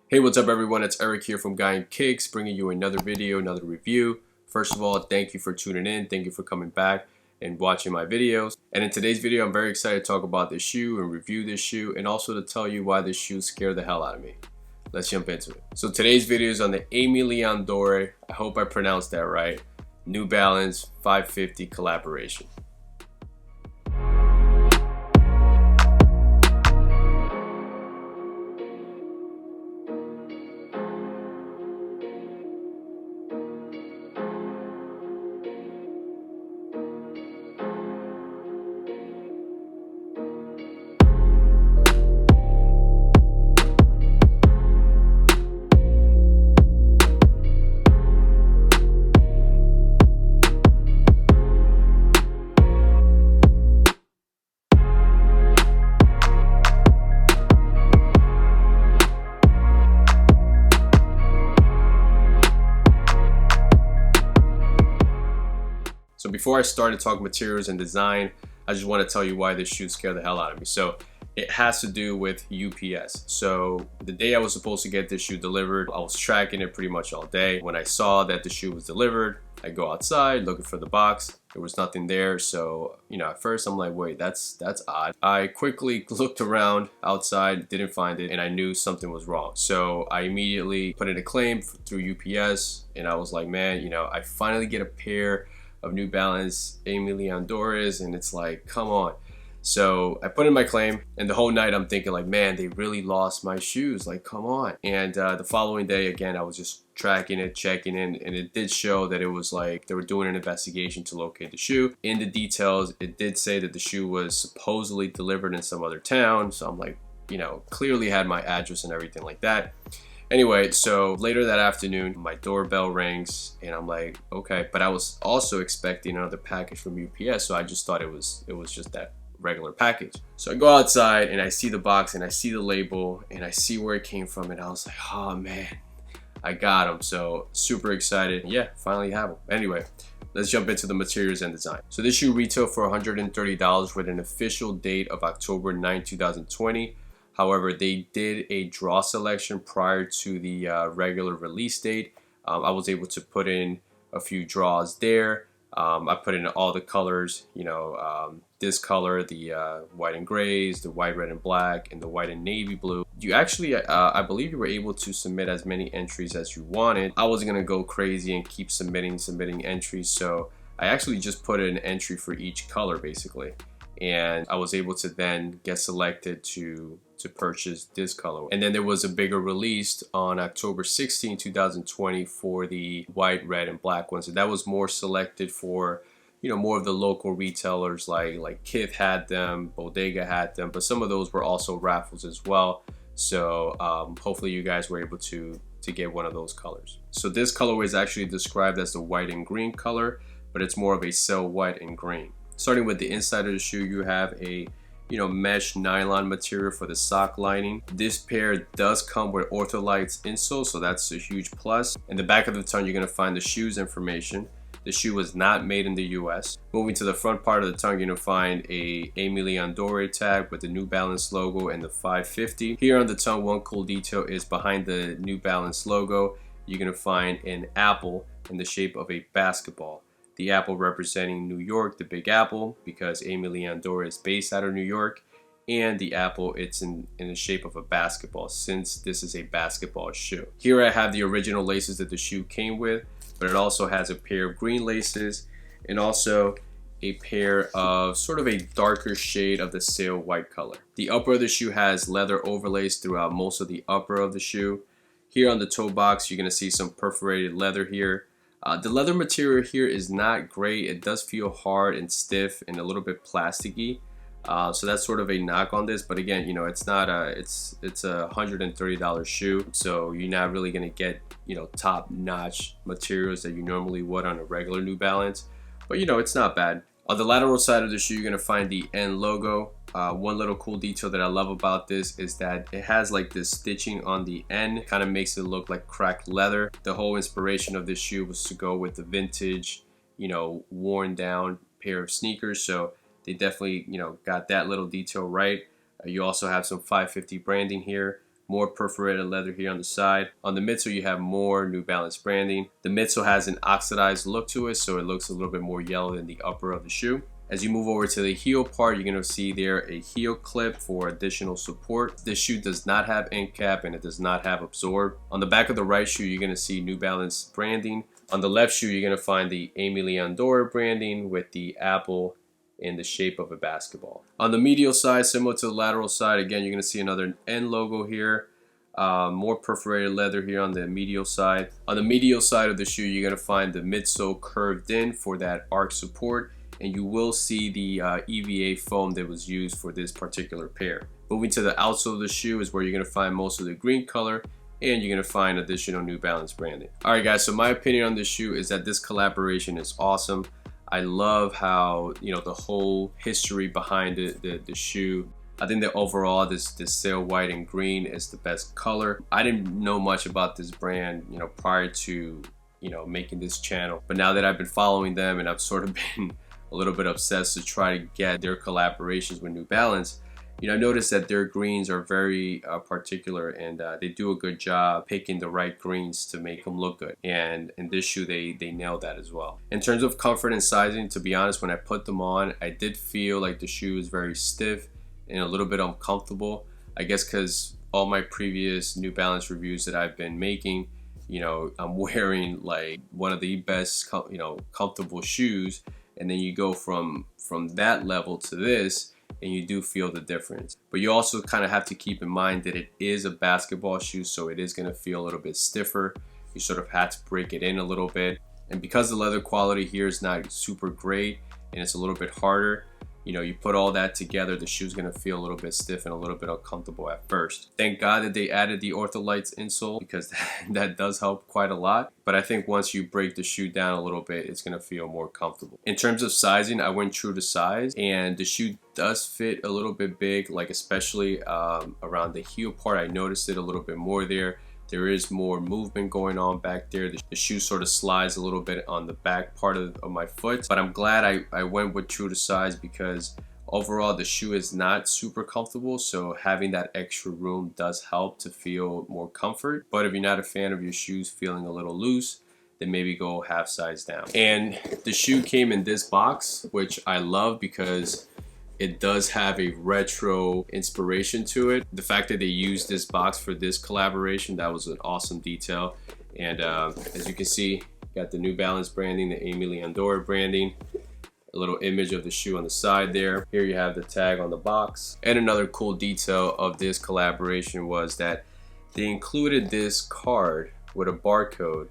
Hey, what's up everyone? It's Eric here from Guy and Kicks, bringing you another video, another review. First of all, thank you for tuning in. Thank you for coming back and watching my videos. And in today's video, I'm very excited to talk about this shoe and review this shoe, and also to tell you why this shoe scared the hell out of me. Let's jump into it. So today's video is on the Aime Dore. I hope I pronounced that right. New Balance 550 collaboration. So before I start to talk materials and design, I just want to tell you why this shoe scared the hell out of me. So it has to do with UPS. So the day I was supposed to get this shoe delivered, I was tracking it pretty much all day. When I saw that the shoe was delivered, I go outside looking for the box. There was nothing there. So, at first I'm like, wait, that's odd. I quickly looked around outside, didn't find it, and I knew something was wrong. So I immediately put in a claim through UPS, and I was like, man, I finally get a pair of New Balance Aime Dores, and it's like, come on. So I put in my claim, and the whole night I'm thinking like, man, they really lost my shoes, like, come on. And the following day, again, I was just tracking it, checking in, and it did show that it was like they were doing an investigation to locate the shoe. In the details, it did say that the shoe was supposedly delivered in some other town, so I'm like, clearly had my address and everything like that. Anyway, so later that afternoon, my doorbell rings, and I'm like, okay. But I was also expecting another package from UPS, so I just thought it was just that regular package. So I go outside, and I see the box, and I see the label, and I see where it came from, and I was like, oh man, I got them. So super excited. Yeah, finally have them. Anyway, let's jump into the materials and design. So this shoe retailed for $130 with an official date of October 9, 2020. However, they did a draw selection prior to the regular release date. I was able to put in a few draws there. I put in all the colors, this color, the white and grays, the white, red, and black, and the white and navy blue. You actually, I believe you were able to submit as many entries as you wanted. I was gonna go crazy and keep submitting entries, so I actually just put in an entry for each color basically. And I was able to then get selected to purchase this color. And then there was a bigger release on October 16, 2020 for the white, red, and black ones. And that was more selected for, more of the local retailers like Kith had them, Bodega had them, but some of those were also raffles as well. So hopefully you guys were able to get one of those colors. So this colorway is actually described as the white and green color, but it's more of a cell white and green. Starting with the inside of the shoe, you have a mesh nylon material for the sock lining. This pair does come with Ortholite's insole, so that's a huge plus. In the back of the tongue, you're going to find the shoe's information. The shoe was not made in the US. Moving to the front part of the tongue, you're going to find a Aime Dore tag with the New Balance logo and the 550. Here on the tongue, one cool detail is behind the New Balance logo, you're going to find an apple in the shape of a basketball. The apple representing New York, the Big Apple, because Aime Dore is based out of New York, and the apple, it's in the shape of a basketball, since this is a basketball shoe. Here I have the original laces that the shoe came with, but it also has a pair of green laces and also a pair of sort of a darker shade of the sail white color. The upper of the shoe has leather overlays throughout most of the upper of the shoe. Here on the toe box, you're going to see some perforated leather here. The leather material here is not great. It does feel hard and stiff and a little bit plasticky. So that's sort of a knock on this. But again, it's not it's a $130 shoe. So you're not really going to get, top-notch materials that you normally would on a regular New Balance. But, it's not bad. On the lateral side of the shoe, you're going to find the N logo. One little cool detail that I love about this is that it has like this stitching on the end, kind of makes it look like cracked leather. The whole inspiration of this shoe was to go with the vintage, worn down pair of sneakers. So they definitely, got that little detail right. You also have some 550 branding here. more perforated leather here on the side. On the midsole, you have more New Balance branding. The midsole has an oxidized look to it, so it looks a little bit more yellow than the upper of the shoe. As you move over to the heel part, you're going to see there a heel clip for additional support. This shoe does not have end cap and it does not have absorb. On the back of the right shoe, you're going to see New Balance branding. On the left shoe, you're going to find the Aime Dore branding with the apple in the shape of a basketball. On the medial side, similar to the lateral side, again, you're going to see another N logo here. More perforated leather here on the medial side. On the medial side of the shoe, you're going to find the midsole curved in for that arch support, and you will see the EVA foam that was used for this particular pair. Moving to the outsole of the shoe is where you're going to find most of the green color, and you're going to find additional New Balance branding. Alright guys, so my opinion on this shoe is that this collaboration is awesome. I love how, you know, the whole history behind the shoe. I think that overall this sail white and green is the best color. I didn't know much about this brand, you know, prior to, you know, making this channel. But now that I've been following them and I've sort of been a little bit obsessed to try to get their collaborations with New Balance, you know, I noticed that their greens are very particular, and they do a good job picking the right greens to make them look good. And in this shoe, they nailed that as well. In terms of comfort and sizing, to be honest, when I put them on, I did feel like the shoe is very stiff and a little bit uncomfortable. I guess because all my previous New Balance reviews that I've been making, you know, I'm wearing like one of the best, you know, comfortable shoes, and then you go from that level to this, and you do feel the difference. But you also kind of have to keep in mind that it is a basketball shoe, so it is going to feel a little bit stiffer. You sort of have to break it in a little bit. And because the leather quality here is not super great and it's a little bit harder, you know, you put all that together, the shoe's going to feel a little bit stiff and a little bit uncomfortable at first. Thank God that they added the Ortholites insole, because that does help quite a lot. But I think once you break the shoe down a little bit, it's going to feel more comfortable. In terms of sizing, I went true to size, and the shoe does fit a little bit big, like especially around the heel part. I noticed it a little bit more there. There is more movement going on back there. The shoe sort of slides a little bit on the back part of my foot, but I'm glad I went with true to size, because overall the shoe is not super comfortable, so having that extra room does help to feel more comfort. But if you're not a fan of your shoes feeling a little loose, then maybe go half size down. And the shoe came in this box, which I love because it does have a retro inspiration to it. The fact that they used this box for this collaboration, that was an awesome detail. And as you can see, got the New Balance branding, the Aime Dore branding, a little image of the shoe on the side there. Here you have the tag on the box. And another cool detail of this collaboration was that they included this card with a barcode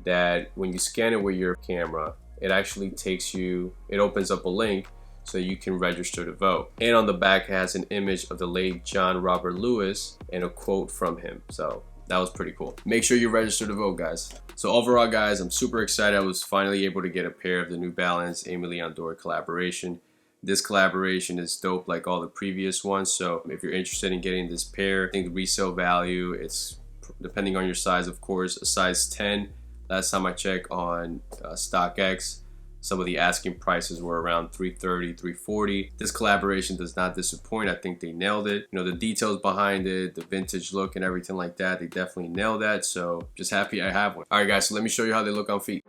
that when you scan it with your camera, it actually takes you, it opens up a link so you can register to vote. And on the back it has an image of the late John Robert Lewis and a quote from him. So that was pretty cool. Make sure you register to vote, guys. So overall, guys, I'm super excited. I was finally able to get a pair of the New Balance Aime Dore collaboration. This collaboration is dope like all the previous ones. So if you're interested in getting this pair, I think the resale value, it's depending on your size, of course, a size 10. Last time I checked on StockX, some of the asking prices were around $330, $340. This collaboration does not disappoint. I think they nailed it. You know, the details behind it, the vintage look and everything like that, they definitely nailed that. So just happy I have one. All right, guys, so let me show you how they look on feet.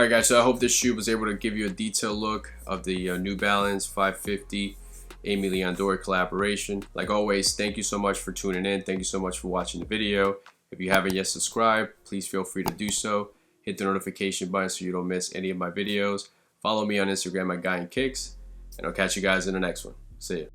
Alright guys, so I hope this shoe was able to give you a detailed look of the New Balance 550 Aime Dore collaboration. Like always, thank you so much for tuning in. Thank you so much for watching the video. If you haven't yet subscribed, please feel free to do so. Hit the notification button so you don't miss any of my videos. Follow me on Instagram at Guy and Kicks, and I'll catch you guys in the next one. See ya.